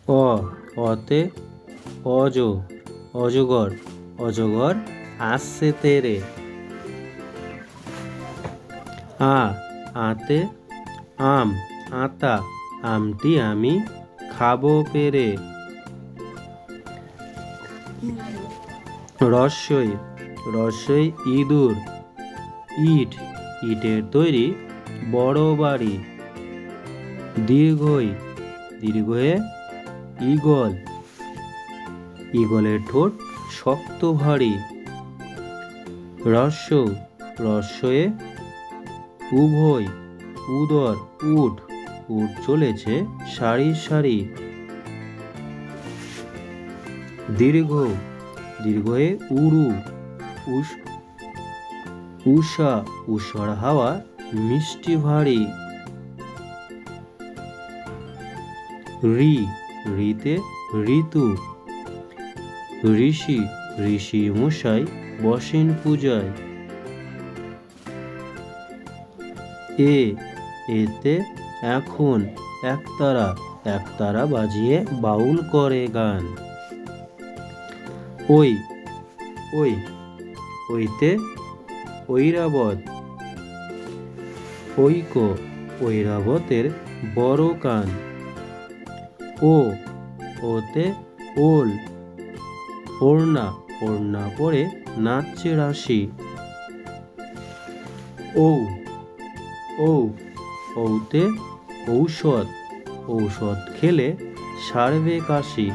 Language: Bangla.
অ অতে অজ অজগর অজগর আসছে তেরে। আ আতে আম আতা আমটি আমি খাবো পেরে। রস্যই রস্যই ইঁদুর ইট ইটের তৈরি বড় বাড়ি। দীর্ঘই দীর্ঘয়ে ঈগল ঈগলের ঠোঁট শক্ত ভারী। রস্য রস্যয়ে উভয় উদর উট উট চলেছে সারি সারি। দীর্ঘ দীর্ঘয়ে উড়ু উষা উষার হাওয়া মিষ্টি ভারী। ঋ ঋতে ঋতু ঋষি ঋষি মশাই বসেন পূজায়। এতে এখন একতারা বাজিয়ে বাউল করে গান। ওই ওই ওইতে ঐরাবত ঐক ঐরাবতের বড় কান। ওতে ওল ওড়না ওড়না পরে নাচছে রাশি। ঔতে ঔষধ ঔষধ খেলে সারবে কাশি।